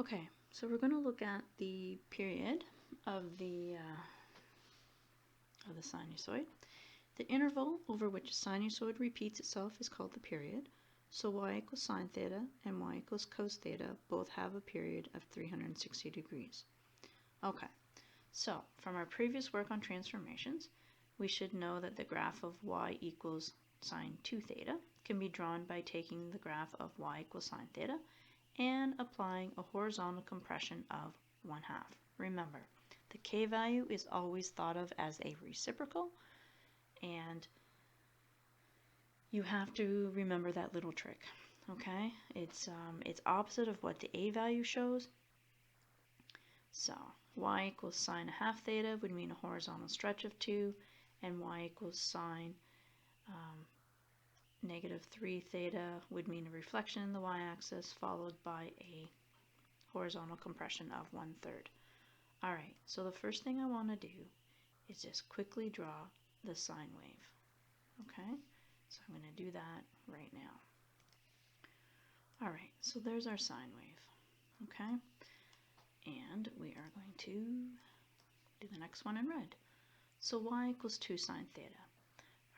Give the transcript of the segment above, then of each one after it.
Okay, so we're going to look at the period of the sinusoid. The interval over which a sinusoid repeats itself is called the period. So y equals sine theta and y equals cos theta both have a period of 360 degrees. Okay, so from our previous work on transformations, we should know that the graph of y equals sine 2 theta can be drawn by taking the graph of y equals sine theta and applying a horizontal compression of 1/2. Remember, the k value is always thought of as a reciprocal, and you have to remember that little trick, okay? It's opposite of what the a value shows. So y equals sine 1/2 theta would mean a horizontal stretch of 2, and y equals sine -3 theta would mean a reflection in the y-axis followed by a horizontal compression of 1/3. All right, so the first thing I want to do is just quickly draw the sine wave. Okay, so I'm going to do that right now. All right, so there's our sine wave. Okay, and we are going to do the next one in red. So y equals 2 sine theta.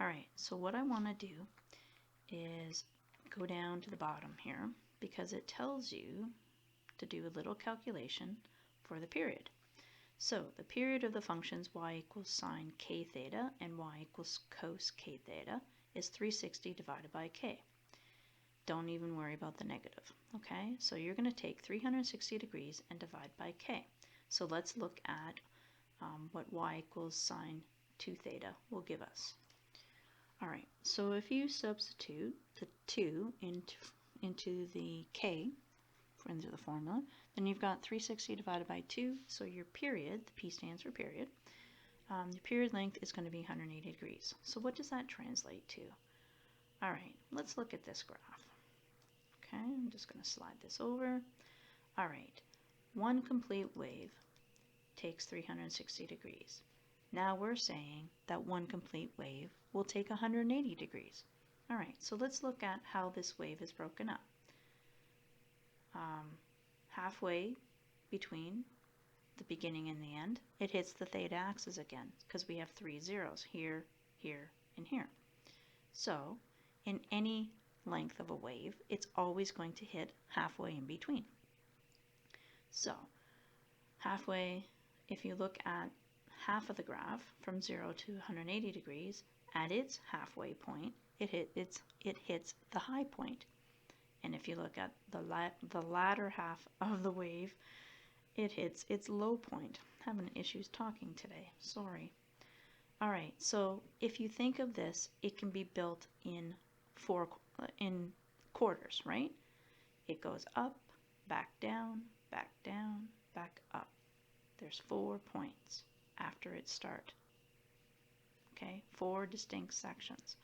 All right, so what I want to do is go down to the bottom here because it tells you to do a little calculation for the period. So the period of the functions y equals sine k theta and y equals cos k theta is 360 divided by k. Don't even worry about the negative, okay? So you're going to take 360 degrees and divide by k. So let's look at what y equals sine 2 theta will give us. All right, so if you substitute the 2 into the k, into the formula, then you've got 360 divided by 2, so your period, the P stands for period, your period length is going to be 180 degrees. So what does that translate to? All right, let's look at this graph. Okay, I'm just going to slide this over. All right, one complete wave takes 360 degrees. Now we're saying that one complete wave will take 180 degrees. All right, so let's look at how this wave is broken up. Halfway between the beginning and the end, it hits the theta axis again because we have 3 zeros here, here, and here. So in any length of a wave, it's always going to hit halfway in between. So halfway, if you look at half of the graph from 0 to 180 degrees, at its halfway point, it hits the high point. And if you look at the latter half of the wave, it hits its low point. Having issues talking today, sorry. All right, so if you think of this, it can be built in quarters, right? It goes up, back down, back up. There's 4 points after its start. Okay, 4 distinct sections.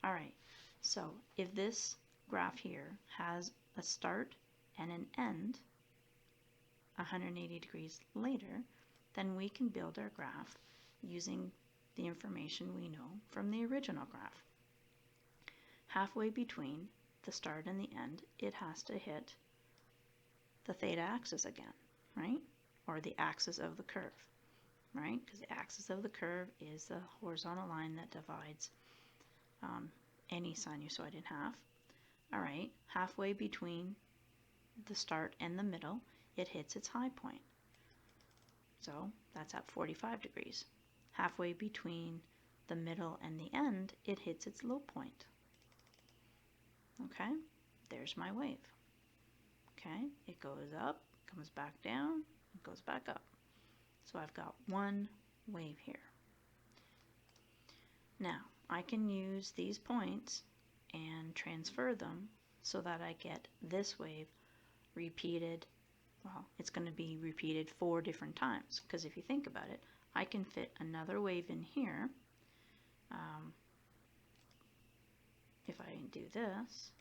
All right, so if this graph here has a start and an end 180 degrees later, then we can build our graph using the information we know from the original graph. Halfway between the start and the end, it has to hit the theta axis again, right? Or the axis of the curve, right? Because the axis of the curve is the horizontal line that divides any sinusoid in half. All right, halfway between the start and the middle, it hits its high point. So that's at 45 degrees. Halfway between the middle and the end, it hits its low point. Okay, there's my wave. Okay, it goes up, comes back down, it goes back up. So I've got one wave here. Now, I can use these points and transfer them so that I get this wave repeated. Well, it's going to be repeated 4 different times, because if you think about it, I can fit another wave in here. If I do this,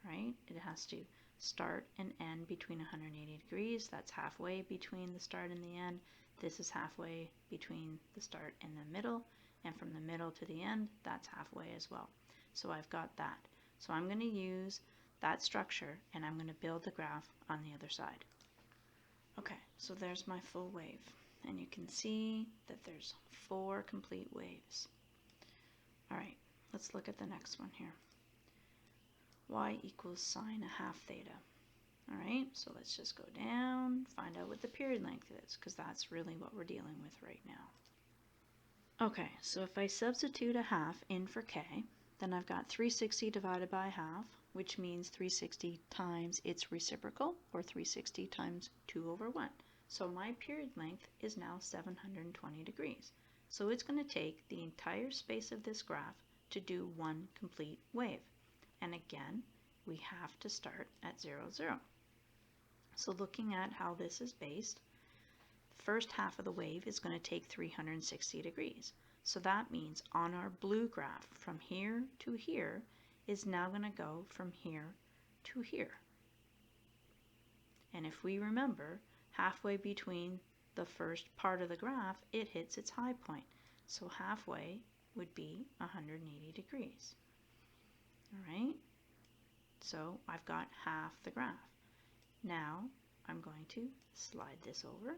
right, it has to start and end between 180 degrees. That's halfway between the start and the end. This is halfway between the start and the middle, and from the middle to the end, that's halfway as well. So I've got that. So I'm going to use that structure, and I'm going to build the graph on the other side. Okay, so there's my full wave. And you can see that there's 4 complete waves. All right, let's look at the next one here. Y equals sine a half theta. All right, so let's just go down, find out what the period length is, because that's really what we're dealing with right now. Okay, so if I substitute a half in for k, then I've got 360 divided by half, which means 360 times its reciprocal, or 360 times 2 over 1. So my period length is now 720 degrees. So it's going to take the entire space of this graph to do one complete wave. And again, we have to start at 0, 0. So looking at how this is based, the first half of the wave is going to take 360 degrees. So that means on our blue graph, from here to here is now going to go from here to here. And if we remember, halfway between the first part of the graph, it hits its high point. So halfway would be 180 degrees. All right? So I've got half the graph. Now I'm going to slide this over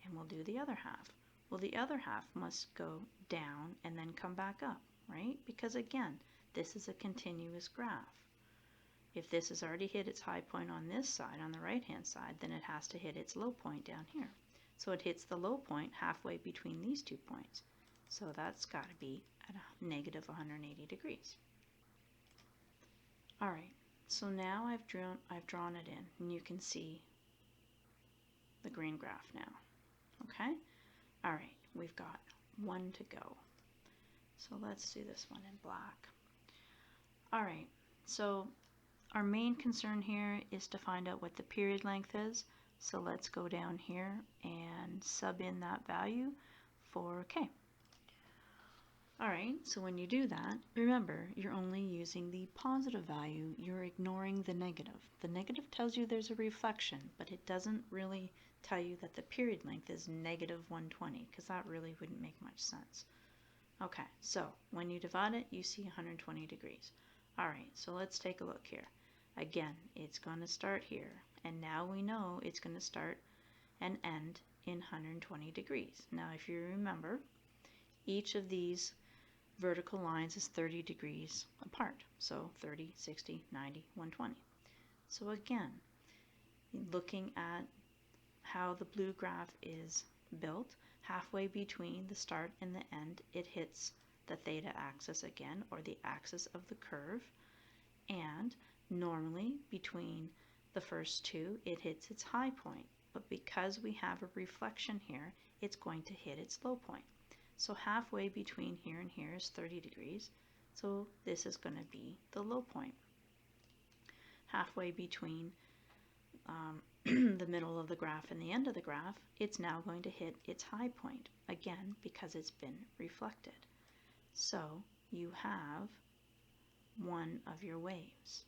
and we'll do the other half. Well, the other half must go down and then come back up, right? Because again, this is a continuous graph. If this has already hit its high point on this side, on the right-hand side, then it has to hit its low point down here. So it hits the low point halfway between these 2 points. So that's got to be at a negative 180 degrees. All right, so now I've drawn it in, and you can see the green graph now. Okay? All right, we've got 1 to go. So let's do this one in black. All right, so our main concern here is to find out what the period length is. So let's go down here and sub in that value for k. All right, so when you do that, remember, you're only using the positive value. You're ignoring the negative. The negative tells you there's a reflection, but it doesn't really tell you that the period length is negative 120, because that really wouldn't make much sense. Okay, so when you divide it, you see 120 degrees. All right, so let's take a look here. Again, it's going to start here, and now we know it's going to start and end in 120 degrees. Now, if you remember, each of these vertical lines is 30 degrees apart. So 30, 60, 90, 120. So again, looking at how the blue graph is built, halfway between the start and the end, it hits the theta axis again, or the axis of the curve. And normally between the first two, it hits its high point. But because we have a reflection here, it's going to hit its low point. So halfway between here and here is 30 degrees. So this is going to be the low point. Halfway between the middle of the graph and the end of the graph, it's now going to hit its high point, again, because it's been reflected. So you have one of your waves.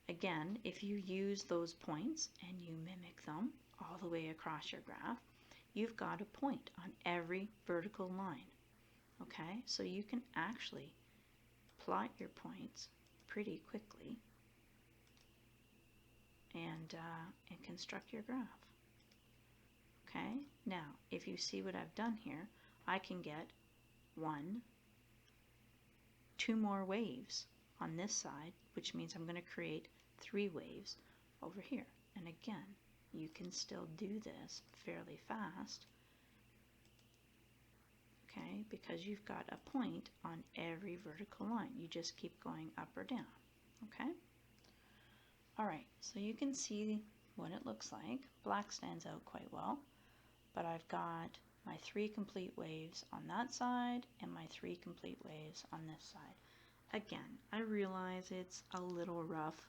Again, if you use those points and you mimic them all the way across your graph, you've got a point on every vertical line. Okay, so you can actually plot your points pretty quickly and construct your graph. Okay, now if you see what I've done here, I can get 2 more waves on this side, which means I'm going to create 3 waves over here. And again, you can still do this fairly fast, okay, because you've got a point on every vertical line. You just keep going up or down, okay? All right, so you can see what it looks like. Black stands out quite well, but I've got my 3 complete waves on that side and my 3 complete waves on this side. Again, I realize it's a little rough.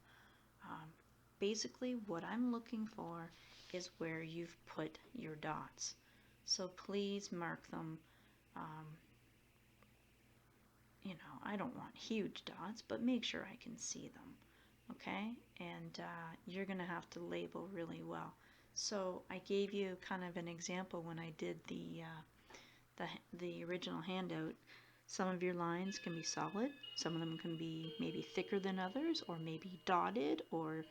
Basically, what I'm looking for is where you've put your dots. So please mark them. You know, I don't want huge dots, but make sure I can see them. Okay, and you're going to have to label really well. So I gave you kind of an example when I did the original handout. Some of your lines can be solid, some of them can be maybe thicker than others, or maybe dotted, or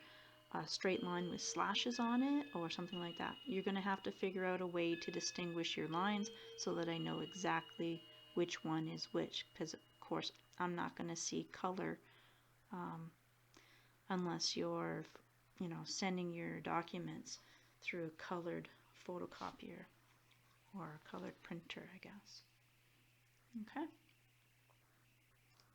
a straight line with slashes on it or something like that. You're going to have to figure out a way to distinguish your lines so that I know exactly which one is which, because of course I'm not going to see color unless you're, sending your documents through a colored photocopier or a colored printer, I guess. Okay.